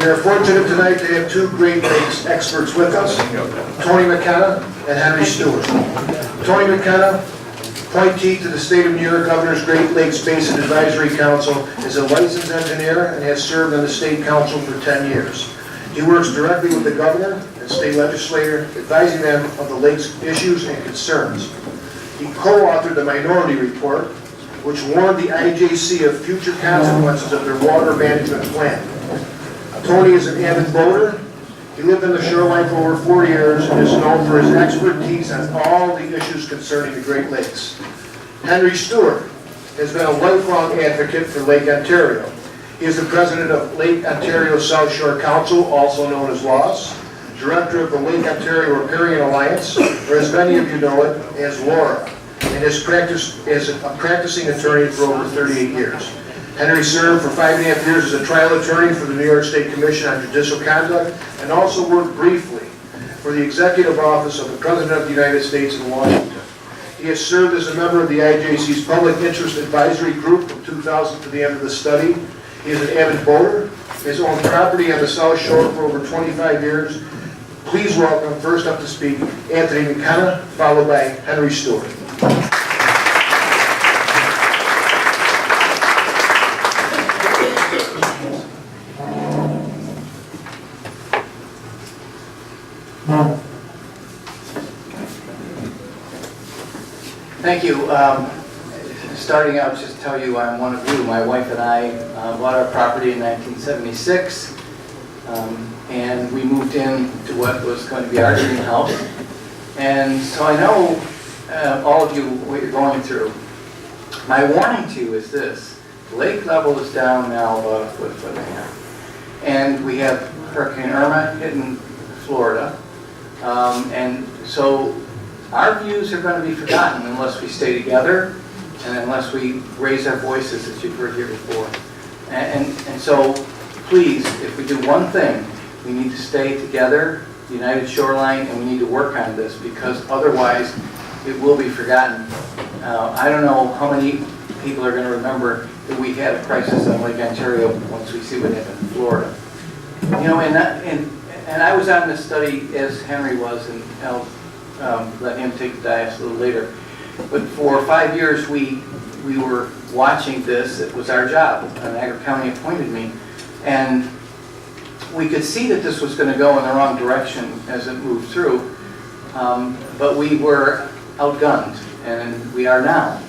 We are fortunate tonight to have two Great Lakes experts with us, Tony McKenna and Henry Stewart. Tony McKenna, appointee to the State of New York Governor's Great Lakes Basin Advisory Council, is a licensed engineer and has served on the State Council for 10 years. He works directly with the governor and state legislator, advising them of the lake's issues and concerns. He co-authored the Minority Report, which warned the IJC of future consequences of their water management plan. Tony is an avid boater. He lived on the Shoreline for over 4 years and is known for his expertise on all the issues concerning the Great Lakes. Henry Stewart has been a lifelong advocate for Lake Ontario. He is the president of Lake Ontario South Shore Council, also known as LOS, director of the Lake Ontario Riparian Alliance, or as many of you know it, as LAURA, and has practiced as a practicing attorney for over 38 years. Henry served for 5.5 years as a trial attorney for the New York State Commission on Judicial Conduct and also worked briefly for the Executive Office of the President of the United States in Washington. He has served as a member of the IJC's Public Interest Advisory Group from 2000 to the end of the study. He is an avid boater. He has owned property on the South Shore for over 25 years. Please welcome, first up to speak, Anthony McKenna, followed by Henry Stewart. Thank you. Starting out, just to tell you I'm one of you. My wife and I bought our property in 1976, and we moved into what was going to be our dream house. And so I know all of you what you're going through. My warning to you is this: the lake level is down now about a foot and a half, and we have Hurricane Irma hitting Florida, and so our views are going to be forgotten unless we stay together and unless we raise our voices, as you've heard here before. And so, please, if we do one thing, we need to stay together, United Shoreline, and we need to work on this, because otherwise it will be forgotten. I don't know how many people are going to remember that we had a crisis on Lake Ontario once we see what happened in Florida. You know, and I was on this study as Henry was, and I'll let him take the dais a little later. But for 5 years, we were watching this. It was our job. Niagara County appointed me. And we could see that this was going to go in the wrong direction as it moved through. But we were outgunned, and we are now.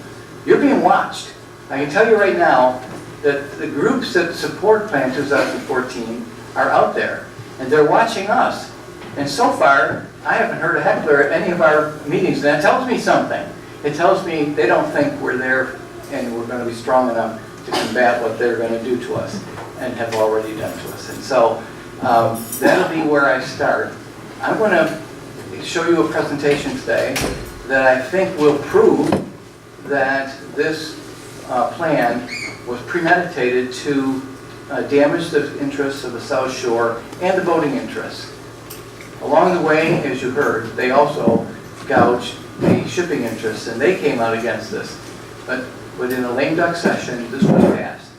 You're being watched. I can tell you right now that the groups that support Plan 2014 are out there, and they're watching us. And so far, I haven't heard a heckler at any of our meetings, and that tells me something. It tells me they don't think we're there and we're going to be strong enough to combat what they're going to do to us and have already done to us. And so that'll be where I start. I'm going to show you a presentation today that I think will prove that this plan was premeditated to damage the interests of the South Shore and the boating interests. Along the way, as you heard, they also gouged the shipping interests, and they came out against this. But within a lame duck session, this was passed.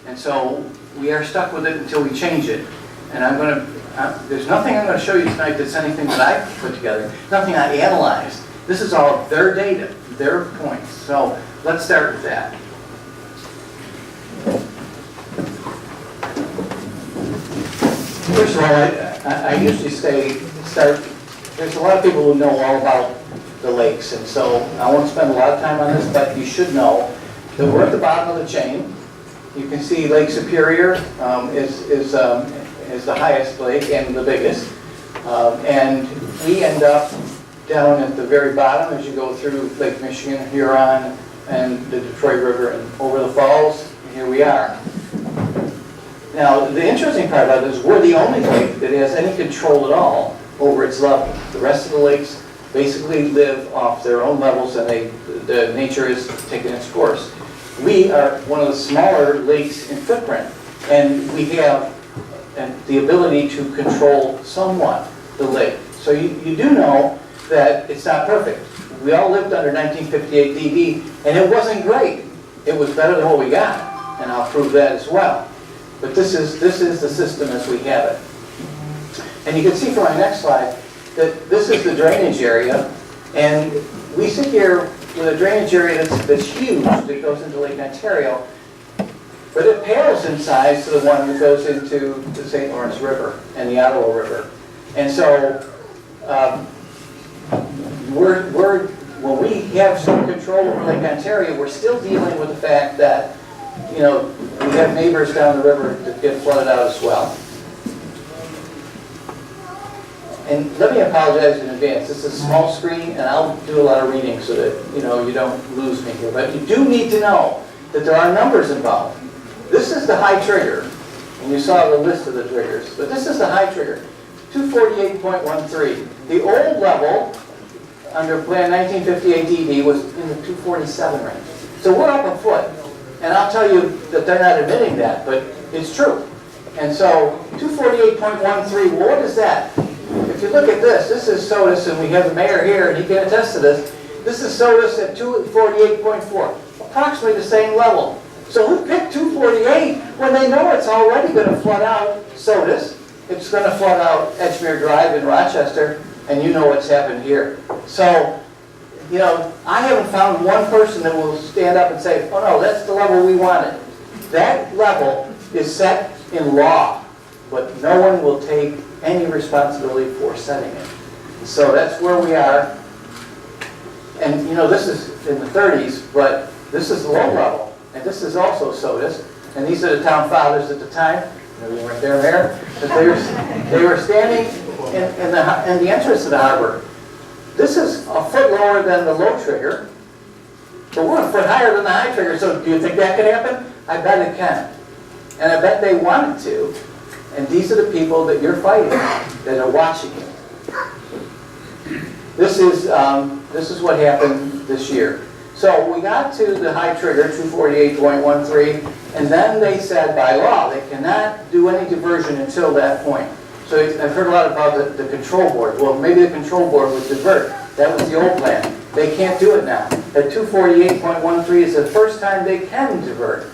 And so we are stuck with it until we change it. And there's nothing I'm going to show you tonight that's anything that I put together, nothing I analyzed. This is all their data, their points. So let's start with that. First of all, I usually start, there's a lot of people who know all about the lakes, and so I won't spend a lot of time on this, but you should know that we're at the bottom of the chain. You can see Lake Superior is the highest lake and the biggest, and we end up down at the very bottom as you go through Lake Michigan, Huron, and the Detroit River, and over the falls, and here we are. Now, the interesting part about this is we're the only lake that has any control at all over its level. The rest of the lakes basically live off their own levels, and the nature is taking its course. We are one of the smaller lakes in footprint, and we have the ability to control somewhat the lake. So you do know that it's not perfect. We all lived under 1958 DD, and it wasn't great. It was better than what we got, and I'll prove that as well. But this is the system as we have it. And you can see from my next slide that this is the drainage area. And we sit here with a drainage area that's huge, that goes into Lake Ontario, but it pales in size to the one that goes into the St. Lawrence River and the Ottawa River. And so when we have some control over Lake Ontario, we're still dealing with the fact that, you know, we have neighbors down the river that get flooded out as well. And let me apologize in advance. This is a small screen, and I'll do a lot of reading so that, you know, you don't lose me here. But you do need to know that there are numbers involved. This is the high trigger, and you saw the list of the triggers. But this is the high trigger, 248.13. The old level under Plan 1958 DD was in the 247 range. So we're up a foot. And I'll tell you that they're not admitting that, but it's true. And so 248.13, well, what is that? If you look at this, this is SOTUS, and we have the mayor here, and he can attest to this. This is SOTUS at 248.4, approximately the same level. So who picked 248 when they know it's already going to flood out SOTUS? It's going to flood out Edgemere Drive in Rochester, and you know what's happened here. So, you know, I haven't found one person that will stand up and say, oh no, that's the level we wanted. That level is set in law, but no one will take any responsibility for setting it. So that's where we are. And you know, this is in the 30s, but this is the low level. And this is also SOTUS. And these are the town fathers at the time. You weren't there, Mayor. But they were standing in the entrance of the harbor. This is a foot lower than the low trigger, but we're a foot higher than the high trigger. So do you think that could happen? I bet it can. And I bet they wanted to. And these are the people that you're fighting, that are watching you. This is what happened this year. So we got to the high trigger, 248.13, and then they said by law they cannot do any diversion until that point. So I've heard a lot about the control board. Well, maybe the control board would divert. That was the old plan. They can't do it now. At 248.13 is the first time they can divert.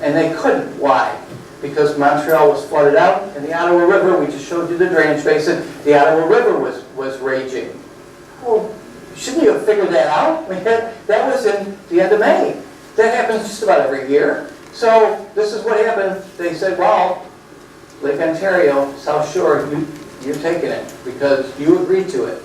And they couldn't. Why? Because Montreal was flooded out, and the Ottawa River, we just showed you the drainage basin, the Ottawa River was raging. Well, shouldn't you have figured that out? I mean, that was in the end of May. That happens just about every year. So this is what happened. They said, well, Lake Ontario, South Shore, you're taking it because you agreed to it.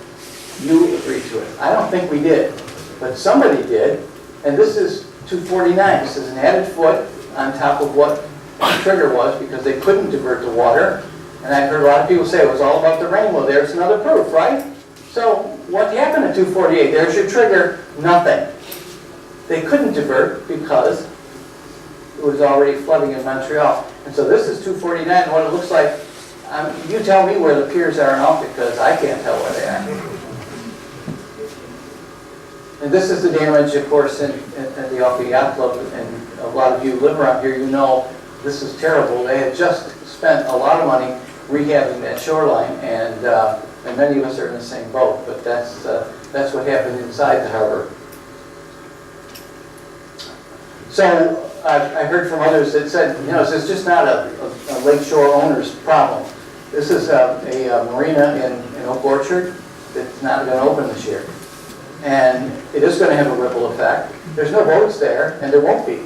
You agreed to it. I don't think we did, but somebody did. And this is 249. This is an added foot on top of what the trigger was because they couldn't divert the water. And I've heard a lot of people say it was all about the rain. Well, there's another proof, right? So what happened at 248? There's your trigger. Nothing. They couldn't divert because it was already flooding in Montreal. And so this is 249. What it looks like, you tell me where the piers are now because I can't tell where they are. And this is the damage, of course, in the Alpha Yacht Club. And a lot of you live around here, you know this is terrible. They had just spent a lot of money rehabbing that shoreline, and many of us are in the same boat. But that's what happened inside the harbor. So I heard from others that said, you know, this is just not a lakeshore owner's problem. This is a marina in Oak Orchard that's not going to open this year. And it is going to have a ripple effect. There's no boats there, and there won't be.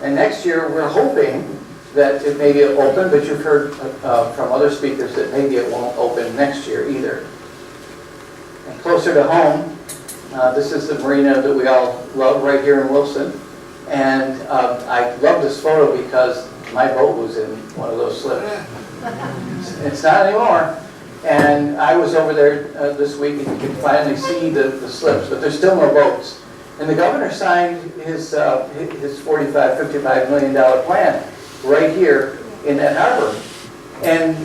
And next year, we're hoping that it maybe it'll open, but you've heard from other speakers that maybe it won't open next year either. And closer to home, this is the marina that we all love right here in Wilson. And I love this photo because my boat was in one of those slips. It's not anymore. And I was over there this week, and you can finally see the slips, but there's still no boats. And the governor signed his $55 million plan right here in that harbor. And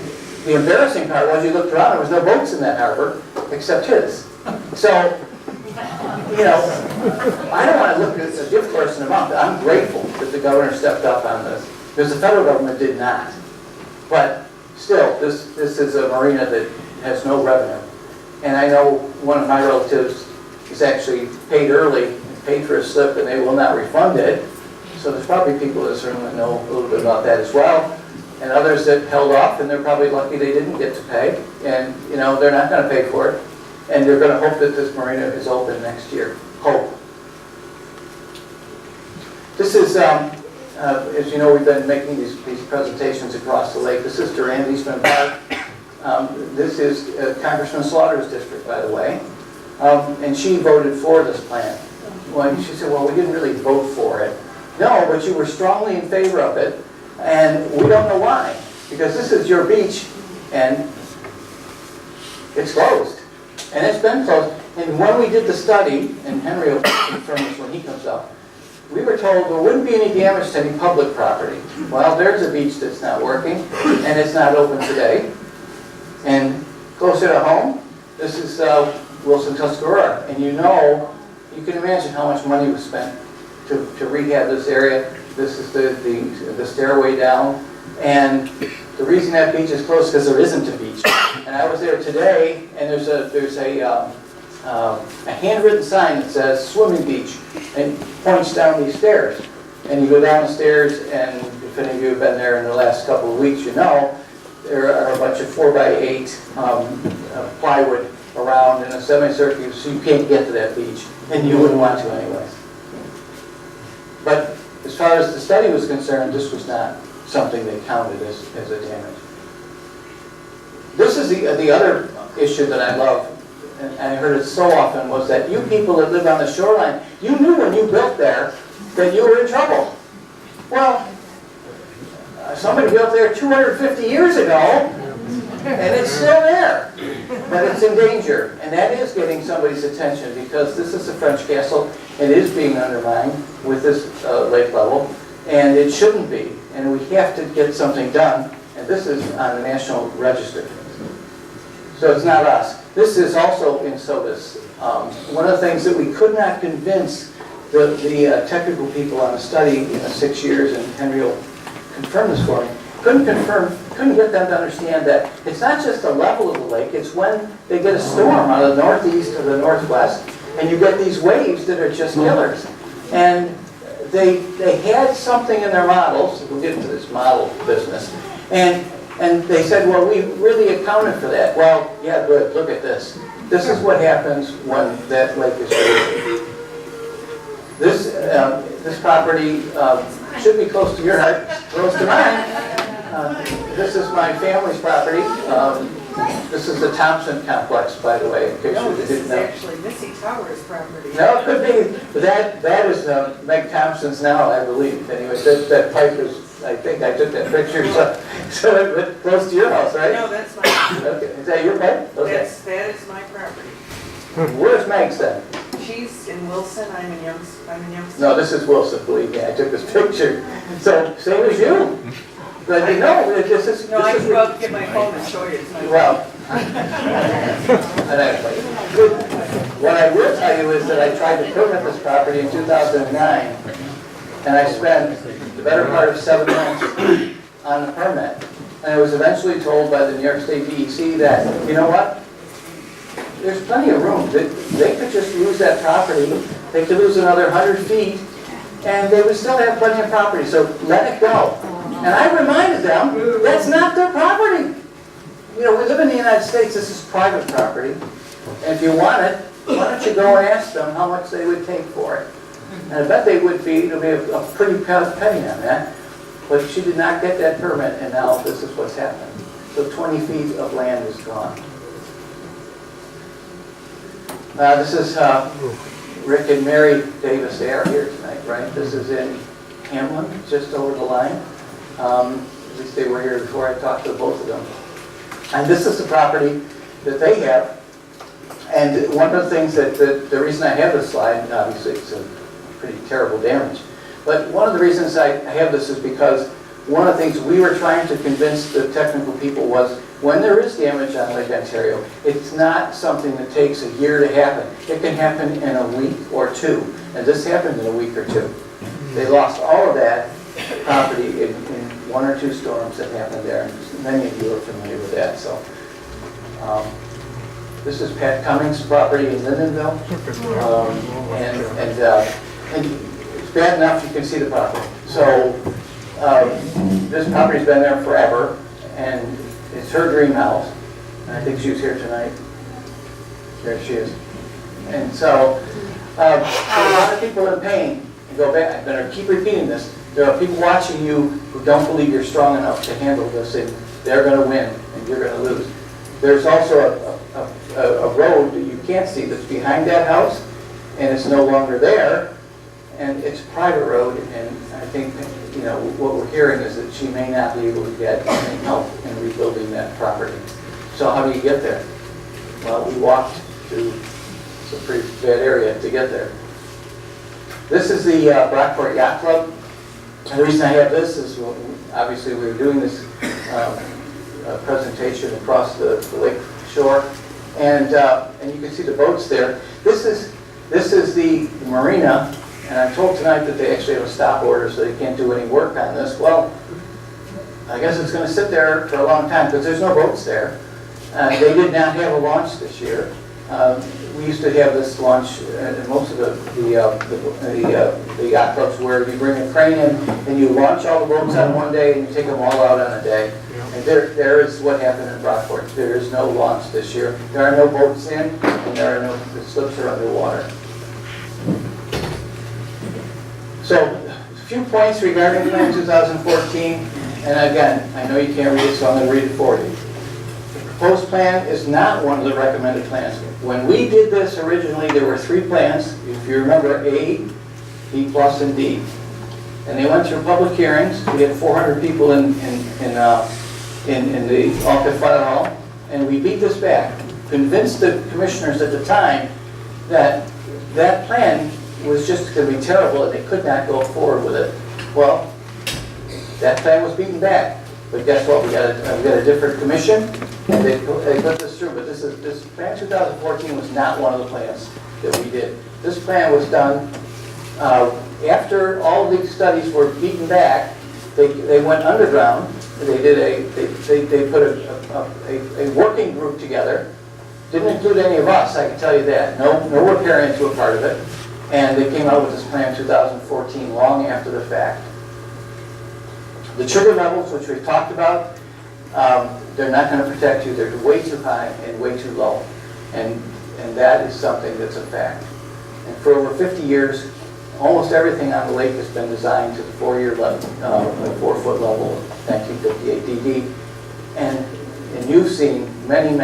the embarrassing part was you looked around, there was no boats in that harbor except his. So, you know, I don't want to look at a gift horse in a month. I'm grateful that the governor stepped up on this because the federal government did not. But still, this is a marina that has no revenue. And I know one of my relatives is actually paid early, paid for a slip, and they will not refund it. So there's probably people in this room that know a little bit about that as well. and others that held off, and they're probably lucky they didn't get to pay, and they're not going to pay for it, and they're going to hope that this marina is open next year. Hope. This is, as you know, we've been making these presentations across the lake. This is Durand Eastman Park. This is Congressman Slaughter's district, by the way, and she voted for this plan. Well, she said, well, we didn't really vote for it. No, but you were strongly in favor of it, and we don't know why. Because this is your beach, and it's closed. And it's been closed. And when we did the study, and Henry will confirm this when he comes up, we were told there wouldn't be any damage to any public property. Well, there's a beach that's not working, and it's not open today. And closer to home, this is Wilson, Tuscarora. And you can imagine how much money was spent to rehab this area. This is the stairway down. And the reason that beach is closed is because there isn't a beach. And I was there today, and there's a handwritten sign that says swimming beach, and points down these stairs. And you go down the stairs, and if any of you have been there in the last couple of weeks, there are a bunch of 4x8 plywood around in a semicircle, so you can't get to that beach, and you wouldn't want to anyways. But as far as the study was concerned, this was not something they counted as a damage. This is the other issue that I love, and I heard it so often, was that you people that live on the shoreline, you knew when you built there that you were in trouble. Well, somebody built there 250 years ago, and it's still there, but it's in danger. And that is getting somebody's attention, because this is a French castle, and it is being undermined with this lake level, and it shouldn't be. And we have to get something done, and this is on the National Register. So it's not us. This is also in SOTUS. One of the things that we could not convince the technical people on the study in the 6 years, and Henry will confirm this for me, couldn't get them to understand that it's not just the level of the lake, it's when they get a storm out of the northeast or the northwest, and you get these waves that are just killers. And they had something in their models, we'll get into this model business, and they said, well, we really accounted for that. Well, yeah, good, look at this. This is what happens when that lake is raised. This property should be close to your heart, close to mine. This is my family's property. This is the Thompson complex, by the way, in case you didn't know. This is actually Missy Towers' property. No, it could be. But that is Meg Thompson's now, I believe. Anyway, that pipe is, I think I took that picture, so it's close to your house, right? No, that's my, Okay. Is that your pipe? Okay. that is my property. Where's Meg's then? She's in Wilson, I'm in Youngstown. No, this is Wilson, believe me. I took this picture. So, same as you. But this is... No, I can go out and get my phone and show you. It's my Well, what I will tell you is that I tried to permit this property in 2009, and I spent the better part of 7 months on the permit. And I was eventually told by the New York State DEC that, you know what? There's plenty of room. They could just lose that property. They could lose another 100 feet, and they would still have plenty of property. So let it go. And I reminded them, that's not their property. We live in the United States. This is private property. And if you want it, why don't you go and ask them how much they would take for it? And I bet they would be, it'll be a pretty penny on that. But she did not get that permit, and now this is what's happened. So 20 feet of land is gone. This is Rick and Mary Davis. They are here tonight, right? This is in Hamlin, just over the line. At least they were here before I talked to both of them. And this is the property that they have. And one of the things the reason I have this slide, obviously it's a pretty terrible damage, but one of the reasons I have this is because one of the things we were trying to convince the technical people was when there is damage on Lake Ontario, it's not something that takes a year to happen. It can happen in a week or two. And this happened in a week or two. They lost all of that property in 1 or 2 storms that happened there. And many of you are familiar with that. So this is Pat Cummings' property in Lindenville. And it's bad enough you can see the property. So This property's been there forever, and it's her dream house. And I think she was here tonight. There she is. And so, a lot of people in pain, and go back, I'm going to keep repeating this, there are people watching you who don't believe you're strong enough to handle this, and they're going to win, and you're going to lose. There's also a road that you can't see that's behind that house, and it's no longer there, and it's a private road, and I think, you know, what we're hearing is that she may not be able to get any help in rebuilding that property. So how do you get there? Well, we walked through some pretty bad area to get there. This is the Brockport Yacht Club. And the reason I have this is, well, obviously we were doing this presentation across the lake shore, and you can see the boats there. This is the marina, and I'm told tonight that they actually have a stop order, so they can't do any work on this. Well, I guess it's going to sit there for a long time because there's no boats there. They did not have a launch this year. We used to have this launch in most of the yacht clubs where you bring a crane in and you launch all the boats on one day and you take them all out on a day. And there is what happened in Brockport. There is no launch this year. There are no boats in, and the slips are underwater. So, a few points regarding Plan 2014, and again, I know you can't read it, so I'm going to read it for you. The proposed plan is not one of the recommended plans. When we did this originally, there were 3 plans, if you remember, A, B plus, and D. And they went through public hearings. We had 400 people in the Alcott Fire Hall, and we beat this back. Convinced the commissioners at the time that that plan was just going to be terrible and they could not go forward with it. Well, that plan was beaten back. But guess what? We got a different commission, and they put this through. But this plan 2014 was not one of the plans that we did. This plan was done after all these studies were beaten back. They went underground. They put a working group together. Didn't include any of us, I can tell you that. No riparians were part of it. And they came out with this plan 2014 long after the fact. The trigger levels, which we've talked about, they're not going to protect you. They're way too high and way too low. And that is something that's a fact. And for over 50 years, almost everything on the lake has been designed to the 4-year level, the 4-foot level, 1958 DD. And you've seen many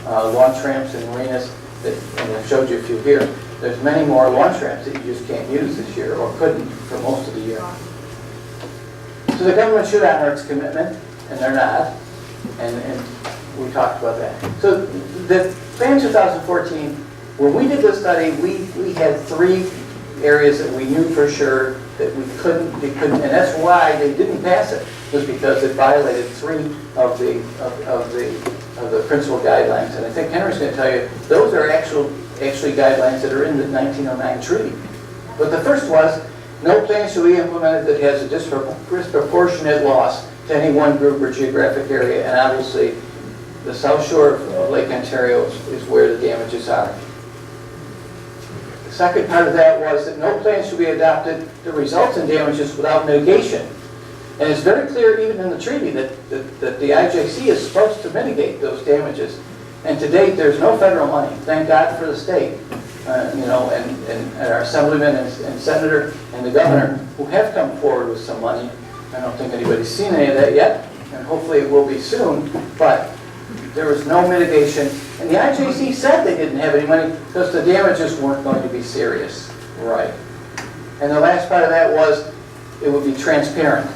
launch ramps and marinas, and I've showed you a few here. There's many more launch ramps that you just can't use this year, or couldn't for most of the year. So the government should honor its commitment, and they're not, and we talked about that. So the Plan 2014, when we did this study, we had 3 areas that we knew for sure that they couldn't, and that's why they didn't pass it, was because it violated 3 of the principal guidelines. And I think Henry's going to tell you, those are actually guidelines that are in the 1909 treaty. But the first was, no plan shall be implemented that has a disproportionate loss to any one group or geographic area, and obviously the south shore of Lake Ontario is where the damages are. The second part of that was that no plan should be adopted that results in damages without mitigation. And it's very clear even in the treaty that the IJC is supposed to mitigate those damages. And to date, there's no federal money. Thank God for the state, and our assemblyman and senator and the governor who have come forward with some money. I don't think anybody's seen any of that yet, and hopefully it will be soon, but there was no mitigation. And the IJC said they didn't have any money because the damages weren't going to be serious. Right. And the last part of that was it would be transparent.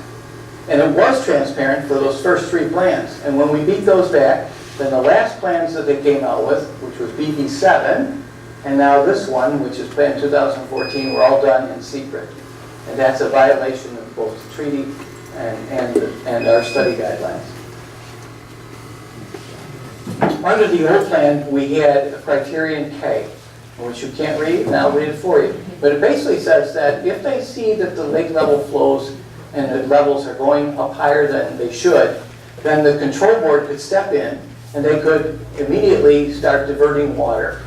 And it was transparent for those first 3 plans. And when we beat those back, then the last plans that they came out with, which was BB7, and now this one, which is Plan 2014, were all done in secret. And that's a violation of both the treaty and our study guidelines. Under the old plan, we had a criterion K, which you can't read, and I'll read it for you. But it basically says that if they see that the lake level flows and the levels are going up higher than they should, then the control board could step in and they could immediately start diverting water.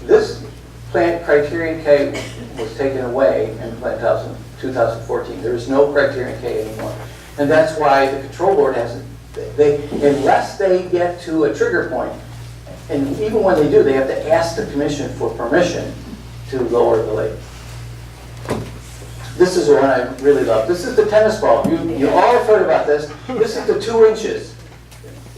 This plant criterion K was taken away in Plan 2014. There is no criterion K anymore. And that's why the control board hasn't, unless they get to a trigger point, and even when they do, they have to ask the commission for permission to lower the lake. This is the one I really love. This is the tennis ball. You all have heard about this. This is the 2 inches,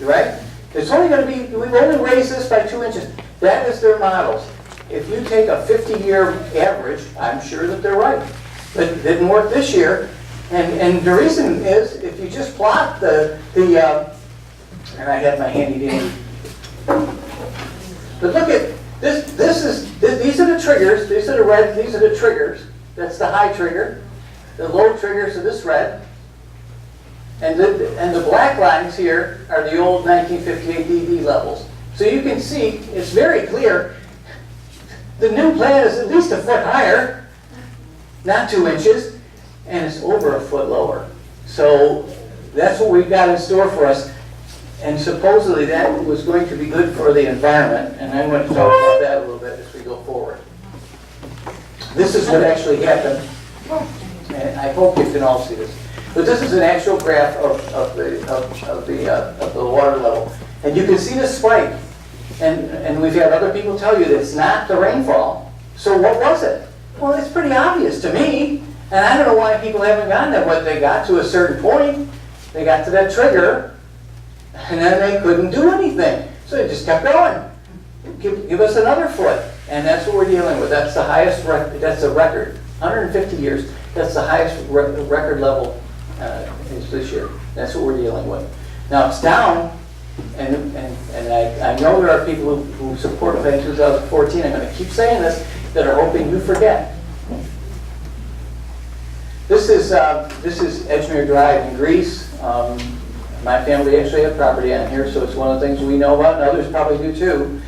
right? It's only going to be, we've only raised this by 2 inches. That is their models. If you take a 50-year average, I'm sure that they're right. But it didn't work this year. And the reason is, if you just plot and I have my handy dandy. But look at this. These are the triggers. These are the red. These are the triggers. That's the high trigger. The low triggers are this red. And the black lines here are the old 1958 DD levels. So you can see, it's very clear, the new plan is at least a foot higher, not 2 inches, and it's over a foot lower. So that's what we've got in store for us. And supposedly that was going to be good for the environment, and I'm going to talk about that a little bit as we go forward. This is what actually happened, and I hope you can all see this. But this is an actual graph of the water level, and you can see the spike. And we've had other people tell you that it's not the rainfall. So what was it? Well, it's pretty obvious to me, and I don't know why people haven't gotten there. But they got to a certain point, they got to that trigger, and then they couldn't do anything. So they just kept going. Give us another foot, and that's what we're dealing with. That's the highest. That's a record. 150 years. That's the highest record level is this year. That's what we're dealing with. Now it's down, and I know there are people who support Plan 2014. I'm going to keep saying this, that are hoping you forget. This is Edgemere Drive in Greece. My family actually had property on here, so it's one of the things we know about, and others probably do too.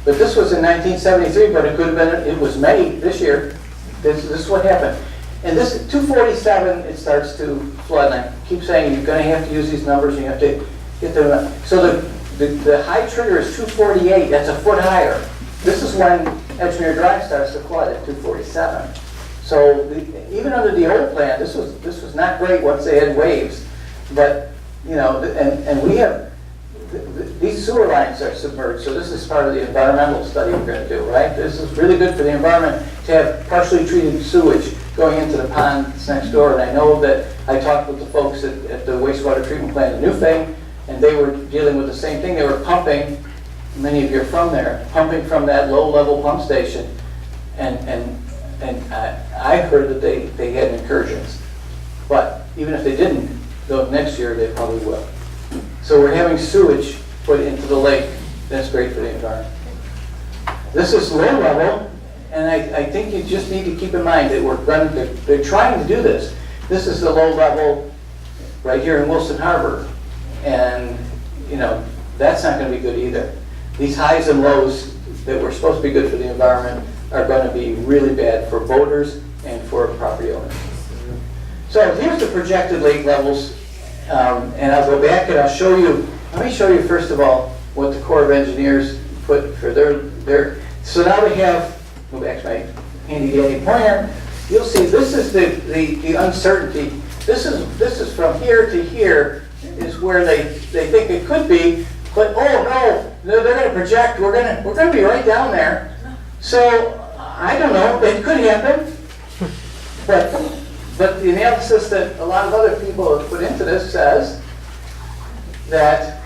But this was in 1973, but it could have been, it was May this year. This is what happened. And this 247, it starts to flood. And I keep saying you're going to have to use these numbers, and you have to get them. So the high trigger is 248. That's a foot higher. This is when Edgemere Drive starts to flood at 247. So even under the old plan, this was not great once they had waves. But you know, and we have these sewer lines are submerged. So this is part of the environmental study we're going to do, right? This is really good for the environment to have partially treated sewage going into the pond that's next door. And I know that I talked with the folks at the wastewater treatment plant in Newfane, and they were dealing with the same thing. They were pumping, many of you are from there, pumping from that low-level pump station. And I heard that they had incursions. But even if they didn't, though next year they probably will. So we're having sewage put into the lake. That's great for the environment. This is low level, and I think you just need to keep in mind that they're trying to do this. This is the low level right here in Wilson Harbor, and you know that's not going to be good either. These highs and lows that were supposed to be good for the environment are going to be really bad for boaters and for property owners. So here's the projected lake levels, and I'll go back and I'll show you. Let me show you first of all what the Corps of Engineers put for their. So now we have. Go back to my handy dandy pointer. You'll see this is the uncertainty. This is from here to here is where they think it could be, but oh no, they're going to project. We're going to be right down there. So I don't know. It could happen, but the analysis that a lot of other people have put into this says that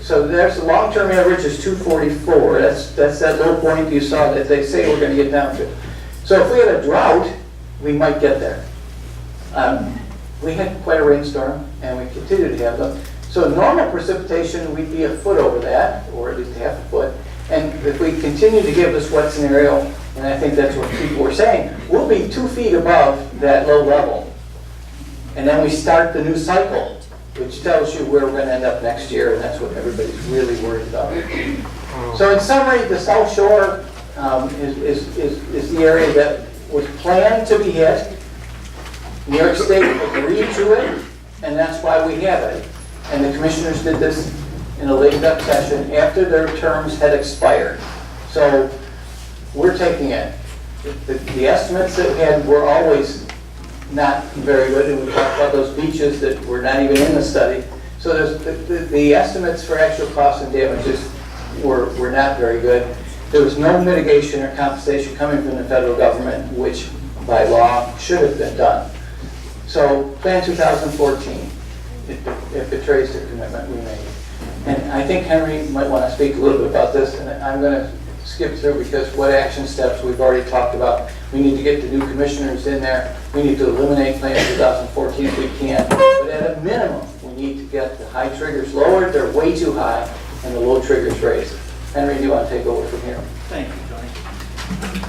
so there's the long-term average is 244. That's that low point you saw that they say we're going to get down to. So if we had a drought, we might get there. We had quite a rainstorm, and we continue to have them. So normal precipitation, we'd be a foot over that, or at least half a foot. And if we continue to give this wet scenario, and I think that's what people were saying, we'll be 2 feet above that low level. And then we start the new cycle, which tells you where we're going to end up next year, and that's what everybody's really worried about. So in summary, the South Shore is the area that was planned to be hit. New York State agreed to it, and that's why we have it. And the commissioners did this in a late-up session after their terms had expired. So we're taking it. The estimates that we had were always not very good, and we talked about those beaches that were not even in the study. So the estimates for actual costs and damages were not very good. There was no mitigation or compensation coming from the federal government, which by law should have been done. So Plan 2014, it betrays the commitment we made. And I think Henry might want to speak a little bit about this, and I'm going to skip through because what action steps we've already talked about. We need to get the new commissioners in there. We need to eliminate Plan 2014 if we can. But at a minimum, we need to get the high triggers lowered. They're way too high, and the low triggers raised. Henry, do you want to take over from here? Thank you, Tony.